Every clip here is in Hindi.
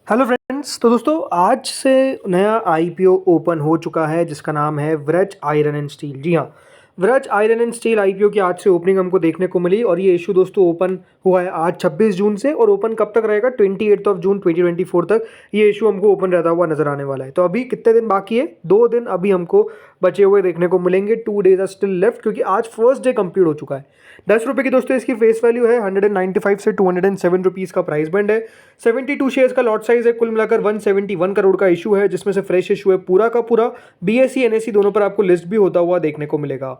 Hello friends. तो दोस्तों आज से नया आईपीओ ओपन हो चुका है जिसका नाम है व्रज आयरन एंड स्टील। जी हाँ, Vraj iron and steel IPO की आज से ओपनिंग हमको देखने को मिली और ये इशू दोस्तों ओपन हुआ है आज 26 जून से और ओपन कब तक रहेगा 28 जून 2024 तक ये इशू हमको ओपन रहता हुआ नजर आने वाला है। तो अभी कितने दिन बाकी है? 2 दिन अभी हमको बचे हुए देखने को मिलेंगे। 2 डेज आर स्टिल लेफ्ट क्योंकि आज फर्स्ट डे कंप्लीट हो चुका है। 10 रुपये की दोस्तों इसकी फेस वैल्यू है। 195 से 207 रुपीज़ का प्राइस बैंड है। 72 शेयर्स का लॉट साइज है। कुल मिलाकर 171 करोड़ का इशू है जिसमें से फ्रेश इशू है पूरा का पूरा। बीएसई एनएसई दोनों पर आपको लिस्ट भी होता हुआ देखने को मिलेगा।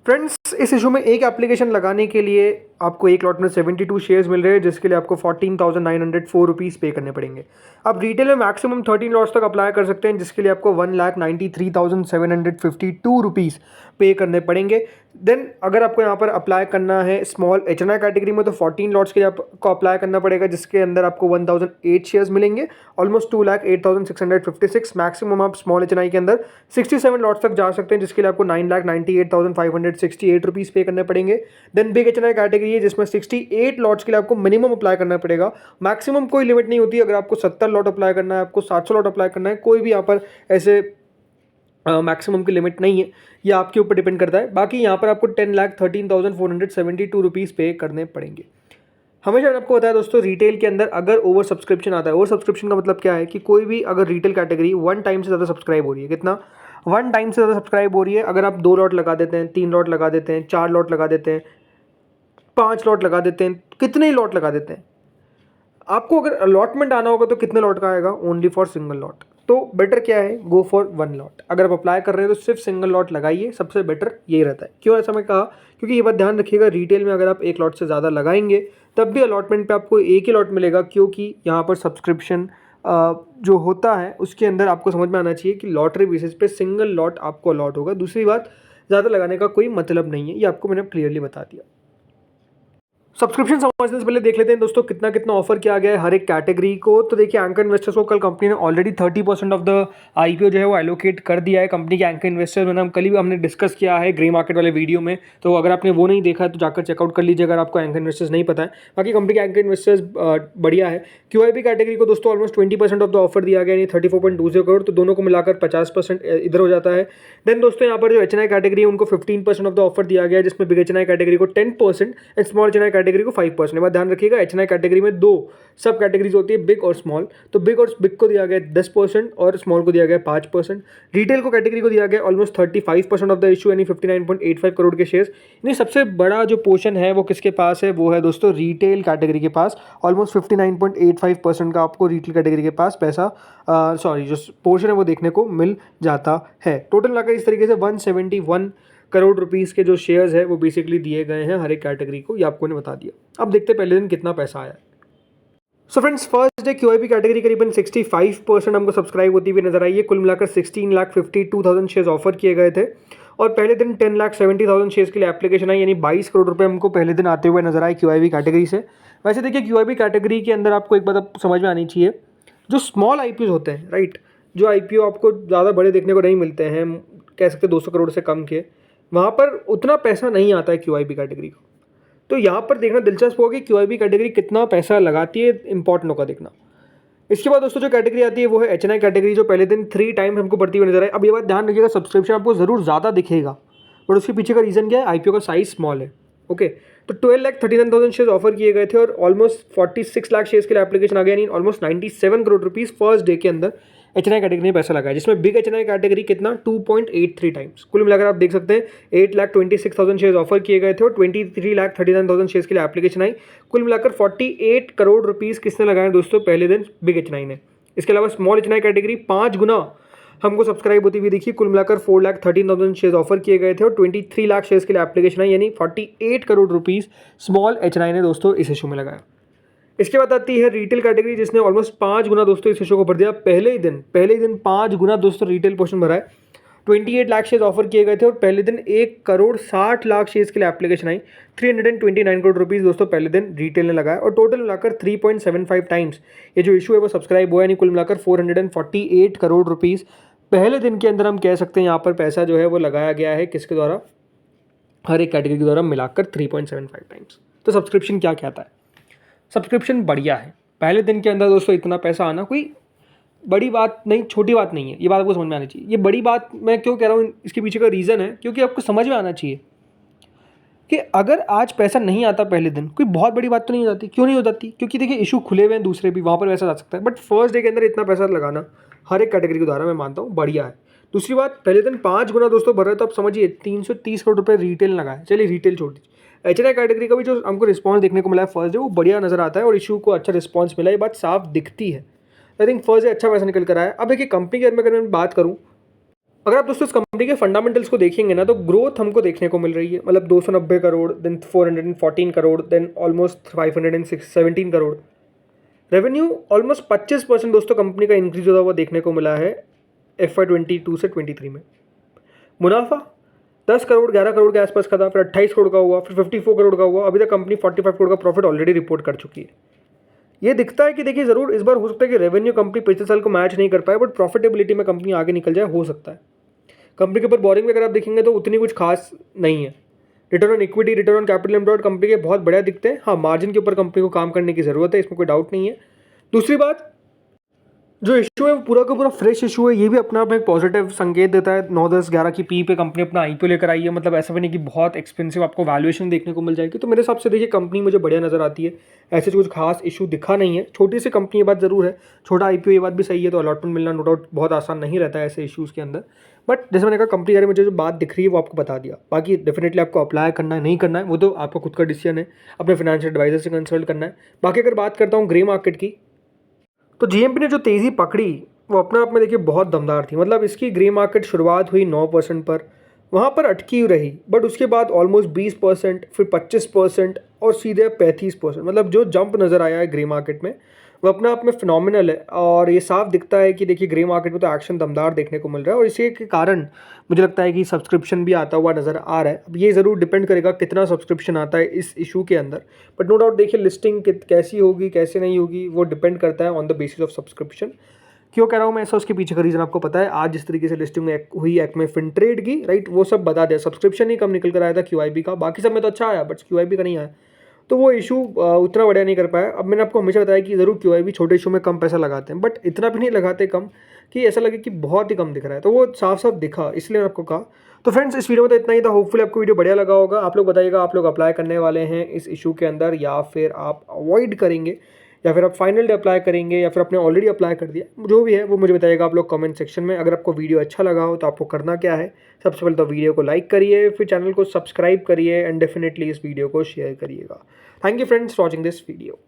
फ्रेंड्स, इस इशू में एक एप्लीकेशन लगाने के लिए आपको एक लॉट में 72 शेयर्स मिल रहे हैं जिसके लिए आपको 14,904 रुपीज़ पे करने पड़ेंगे। अब रिटेल में मैक्सिमम 13 लॉट्स तक अप्लाई कर सकते हैं जिसके लिए आपको 1,93,752 रुपीज़ पे करने पड़ेंगे। देन अगर आपको यहाँ पर अप्लाई करना है स्मॉल एचएनआई कैटेगरी में तो 14 लॉट्स के लिए आपको अप्लाई करना पड़ेगा जिसके अंदर आपको 1008 शेयर्स मिलेंगे, ऑलमोस्ट 2,08,656। मैक्सिमम आप स्मॉल एचएनआई के अंदर 67 लॉट्स तक जा सकते हैं जिसके लिए आपको 9,98,568 रुपीज़ पे करने पड़ेंगे। देन बिग एचएनआई कैटेगरी है जिसमें 68 लॉट्स के लिए आपको मिनिमम अप्लाई करना पड़ेगा। मैक्सिमम कोई लिमिट नहीं होती। अगर आपको 70 लॉट अप्लाई करना है, आपको 700 लॉट अप्लाई करना है, कोई भी यहाँ पर ऐसे मैक्सिमम की लिमिट नहीं है, ये आपके ऊपर डिपेंड करता है। बाकी यहाँ पर आपको 10,13,472 रुपीज़ पे करने पड़ेंगे। हमेशा मैंने आपको बताया दोस्तों, रिटेल के अंदर अगर ओवर सब्सक्रिप्शन आता है, ओवर सब्सक्रिप्शन का मतलब क्या है कि कोई भी अगर रिटेल कैटेगरी 1 टाइम से ज़्यादा सब्सक्राइब हो रही है, कितना 1 टाइम से ज़्यादा सब्सक्राइब हो रही है, अगर आप 2 लॉट लगा देते हैं, 3 लॉट लगा देते हैं, 4 लॉट लगा देते हैं, 5 लॉट लगा देते हैं, कितने ही लॉट लगा देते हैं, आपको अगर अलॉटमेंट आना होगा तो कितने लॉट का आएगा? Only for single lot. तो बेटर क्या है? Go for 1 lot. अगर आप अप्लाई कर रहे हैं तो सिर्फ सिंगल लॉट लगाइए, सबसे बेटर यही रहता है। क्यों ऐसा मैं कहा? क्योंकि ये बात ध्यान रखिएगा, रिटेल में अगर आप एक लॉट से ज़्यादा लगाएंगे तब भी अलॉटमेंट पे आपको एक ही लॉट मिलेगा क्योंकि यहाँ पर सब्सक्रिप्शन जो होता है उसके अंदर आपको समझ में आना चाहिए कि लॉटरी बेसिस पे सिंगल लॉट आपको अलॉट होगा। दूसरी बात, ज़्यादा लगाने का कोई मतलब नहीं है, ये आपको मैंने क्लियरली बता दिया। सब्सक्रिप्शन समझने से पहले देख लेते हैं दोस्तों कितना कितना ऑफर किया गया है हर एक कैटेगरी को। तो देखिए, एंकर इन्वेस्टर्स को कल कंपनी ने ऑलरेडी 30% ऑफ द आईपीओ जो है वो एलोकेट कर दिया है। कंपनी के एंकर इन्वेस्टर्स में हम कल ही हमने डिस्कस किया है ग्रे मार्केट वाले वीडियो में, तो अगर आपने वो नहीं देखा है तो जाकर चेकआउट कर लीजिए अगर आपको एंकर इन्वेस्टर्स नहीं पता है। बाकी कंपनी के एंकर इन्वेस्टर्स बढ़िया है। क्यूआईबी कैटेगरी को दोस्तों ऑलमोस्ट 20% ऑफ द ऑफर दिया गया, यानी 34.20 करोड़, तो दोनों को मिलाकर 50% इधर हो जाता है। देन दोस्तों यहाँ पर जो एचएनआई कैटेगरी है उनको 15% ऑफ द ऑफर दिया गया है जिसमें बिग एचएनआई कैटेगरी को 10% एंड स्मॉल एचएनआई कैटेगरी को 5%। बात ध्यान रखिएगा, एचएनआई कैटेगरी में 2 सब कैटेगरीज होती है, बिग और स्मॉल। तो बिग को दिया गया 10% और स्मॉल को दिया गया 5%। रिटेल को कैटेगरी को दिया गया ऑलमोस्ट 35% ऑफ द इशू, यानी 59.85 करोड़ के शेयर्स। यानी सबसे बड़ा जो पोर्शन है वो किसके पास है? वो है दोस्तों रिटेल कैटेगरी के पास। ऑलमोस्ट 59.85% का आपको रिटेल कैटेगरी के पास पैसा जो पोर्शन है वो देखने को मिल जाता है। टोटल मिलाकर इस तरीके से 171 करोड़ रुपीस के जो शेयर्स है वो बेसिकली दिए गए हैं हर एक कैटेगरी को, ये आपको ने बता दिया। अब देखते हैं पहले दिन कितना पैसा आया। So friends, first day QIP category करीबन 65% हमको सब्सक्राइब होती हुई नजर आई है। कुल मिलाकर 16,52,000 शेयर्स ऑफर किए गए थे और पहले दिन 10,70,000 शेयर्स के लिए एप्लीकेशन आई, यानी 22 करोड़ रुपए हमको पहले दिन आते हुए नजर आए क्यूआईबी कैटेगरी से। वैसे देखिए, क्यूआईबी कैटेगरी के अंदर आपको एक बात समझ में आनी चाहिए, जो स्मॉल आईपीओ होते हैं, राइट, जो आईपीओ आपको ज़्यादा बड़े देखने को नहीं मिलते हैं, कह सकते 200 करोड़ से कम के, वहाँ पर उतना पैसा नहीं आता है क्यूआईबी कैटेगरी को। तो यहाँ पर देखना दिलचस्प होगा कि क्यूआईबी कैटेगरी कितना पैसा लगाती है, इंपॉर्टेंट होगा देखना। इसके बाद दोस्तों जो कैटेगरी आती है वो है एचएनआई कैटेगरी, जो पहले दिन 3 टाइम हमको बढ़ती हुई नजर आए। अब ये बात ध्यान रखिएगा, सब्सक्रिप्शन आपको जरूर ज़्यादा दिखेगा बट उसके पीछे का रीज़न क्या है? आईपीओ का साइज स्मॉल है। ओके, तो 12,39,000 शेयर्स ऑफर किए गए थे और ऑलमोस्ट 46 लाख शेयर्स के लिए एप्लीकेशन आ गया, यानी almost 97 crore rupees first day के अंदर एचएनआई कैटेगरी में पैसा लगाया, जिसमें बिग एचएनआई कैटेगरी कितना 2.83 टाइम्स। कुल मिलाकर आप देख सकते हैं 8,26,000 शेयर्स ऑफर किए गए थे और 23,39,000 शेयर्स के लिए एप्लीकेशन आई। कुल मिलाकर 48 करोड़ रुपीस किसने लगाए दोस्तों पहले दिन? बिग एचएनआई ने। इसके अलावा स्मॉल एचएनआई कैटेगरी 5 गुना हमको सब्सक्राइब होती हुई देखिए। कुल मिलाकर 4,13,000 शेयर्स ऑफर किए गए थे और 23 लाख शेयर्स के लिए एप्लीकेशन आई, यानी 48 करोड़ रुपीस स्मॉल एचएनआई ने दोस्तों इस इशू में लगाया। इसके बाद आती है रिटेल कैटेगरी, जिसने ऑलमोस्ट 5 गुना दोस्तों इस इशू को भर दिया। पहले ही दिन 5 गुना दोस्तों रिटेल पोर्शन भरा है। 28 लाख शेयर्स ऑफर किए गए थे और पहले दिन 1,60,00,000 शेयर्स के लिए एप्लीकेशन आई। 329 करोड़ रुपीस दोस्तों पहले दिन रिटेल ने लगाया और टोटल मिलाकर 3.75 टाइम्स ये जो इशू है वो सब्सक्राइब हुआ, यानी कुल मिलाकर 448 करोड़ रुपीस पहले दिन के अंदर हम कह सकते हैं यहाँ पर पैसा जो है वो लगाया गया है। किसके द्वारा? हर एक कैटेगरी के द्वारा मिलाकर 3.75 टाइम्स। तो सब्सक्रिप्शन क्या कहता है? सब्सक्रिप्शन बढ़िया है, पहले दिन के अंदर दोस्तों इतना पैसा आना कोई बड़ी बात नहीं, छोटी बात नहीं है, ये बात आपको समझ में आनी चाहिए। ये बड़ी बात मैं क्यों कह रहा हूँ, इसके पीछे का रीज़न है क्योंकि आपको समझ में आना चाहिए कि अगर आज पैसा नहीं आता पहले दिन, कोई बहुत बड़ी बात तो नहीं हो जाती। क्यों नहीं हो जाती? क्योंकि देखिए इशू खुले हुए हैं दूसरे भी, वहाँ पर पैसा जा सकता है। बट फर्स्ट डे के अंदर इतना पैसा लगाना हर एक कैटेगरी के द्वारा मैं मानता हूँ बढ़िया है। दूसरी बात, पहले दिन 5 गुना दोस्तों भर रहे तो आप समझिए 330 करोड़ रुपये रिटेल लगाए। चलिए रिटेल छोड़ दीजिए, एच कैटेगरी का भी जो हमको रिस्पॉन्स देखने को मिला है फर्स्ट डे वो बढ़िया नजर आता है और इशू को अच्छा रिस्पॉन्स मिला, ये बात साफ दिखती है। आई थिंक फर्स्ट डे अच्छा पैसा निकल कर आया। अब देखिए कंपनी के बारे में अगर मैं बात करूँ, अगर आप दोस्तों इस कंपनी के फंडामेंटल्स को देखेंगे ना तो ग्रोथ हमको देखने को मिल रही है। मतलब 290 crore, then 414 crore, then almost 517 crore. Revenue almost 25% दोस्तों कंपनी का इंक्रीज होता हुआ देखने को मिला है FY22 से 23 में। मुनाफा 10 करोड़ 11 करोड़ के आसपास का था, फिर 28 करोड़ का हुआ, फिर 54 करोड़ का हुआ। अभी तक कंपनी 45 करोड़ का प्रॉफिट ऑलरेडी रिपोर्ट कर चुकी है। ये दिखता है कि देखिए ज़रूर इस बार हो सकता है कि रेवेन्यू कंपनी पिछले साल को मैच नहीं कर पाए, बट प्रॉफिटेबिलिटी में कंपनी आगे निकल जाए, हो सकता है। कंपनी के ऊपर बोरिंग अगर आप देखेंगे तो उतनी कुछ खास नहीं है। Return on equity, return on capital employed company के बहुत बढ़िया दिखते हैं। हाँ, मार्जिन के ऊपर कंपनी को काम करने की ज़रूरत है, इसमें कोई डाउट नहीं है। दूसरी बात, जो इशू है वो पूरा का पूरा फ्रेश इशू है, ये भी अपने आप में एक पॉजिटिव संकेत देता है। 9, 10, 11 की पी पे कंपनी अपना IPO लेकर आई है। मतलब ऐसा भी नहीं कि बहुत एक्सपेंसिव आपको वैल्यूएशन देखने को मिल जाएगी। तो मेरे हिसाब से देखिए कंपनी मुझे बढ़िया नज़र आती है, ऐसे कुछ खास इशू दिखा नहीं है। छोटी सी कंपनी ये बात ज़रूर है, छोटा IPO ये बात भी सही है, तो अलॉटमेंट मिलना नो डाउट बहुत आसान नहीं रहता है ऐसे इशूज़ के अंदर। बट जैसे मैंने कहा कंपनी के मुझे जो बात दिख रही है वो आपको बता दिया। बाकी डेफिनेटली आपको अप्लाई करना है नहीं करना है वो तो आपका खुद का डिसीजन है, अपने फाइनेंशियल एडवाइजर से कंसल्ट करना है। बाकी अगर बात करता हूँ ग्रे मार्केट की, तो GMP ने जो तेज़ी पकड़ी वो अपने आप में देखिए बहुत दमदार थी। मतलब इसकी ग्रे मार्केट शुरुआत हुई 9% पर, वहाँ पर अटकी हुई रही, बट उसके बाद ऑलमोस्ट 20%, फिर 25% और सीधे 35%। मतलब जो जंप नज़र आया है ग्रे मार्केट में वो अपने आप में फिनोमिनल है। और ये साफ दिखता है कि देखिए ग्रे मार्केट में तो एक्शन दमदार देखने को मिल रहा है, और इसी के कारण मुझे लगता है कि सब्सक्रिप्शन भी आता हुआ नज़र आ रहा है। अब ये ज़रूर डिपेंड करेगा कितना सब्सक्रिप्शन आता है इस इशू के अंदर, बट नो डाउट देखिए लिस्टिंग कैसी होगी कैसे नहीं होगी वो डिपेंड करता है on the basis of subscription. क्यों कह रहा हूँ मैं ऐसा, उसके पीछे का रीज़न आपको पता है। आज जिस तरीके से लिस्टिंग हुई एक्मे फिनट्रेड की, राइट, वो सब बता दिया। सब्सक्रिप्शन ही कम निकल कर आया था QIB का, बाकी सब में तो अच्छा आया बट QIB का नहीं आया, तो वो इशू उतना बढ़िया नहीं कर पाया। अब मैंने आपको हमेशा बताया कि ज़रूर QIB छोटे इशू में कम पैसा लगाते हैं, बट इतना भी नहीं लगाते कम कि ऐसा लगे कि बहुत ही कम दिख रहा है। तो वो साफ साफ दिखा, इसलिए मैंने आपको कहा। तो फ्रेंड्स इस वीडियो में तो इतना ही था। होपफुली आपको वीडियो बढ़िया लगा होगा। आप लोग बताइएगा, आप लोग अप्लाई करने वाले हैं इस इशू के अंदर या फिर आप अवॉइड करेंगे, या फिर आप फाइनल डे अप्लाई करेंगे, या फिर आपने ऑलरेडी अप्लाई कर दिया। जो भी है वो मुझे बताइएगा आप लोग कमेंट सेक्शन में। अगर आपको वीडियो अच्छा लगा हो तो आपको करना क्या है, सबसे पहले तो वीडियो को लाइक करिए, फिर चैनल को सब्सक्राइब करिए एंड डेफिनेटली इस वीडियो को शेयर करिएगा। Thank you friends for watching this video.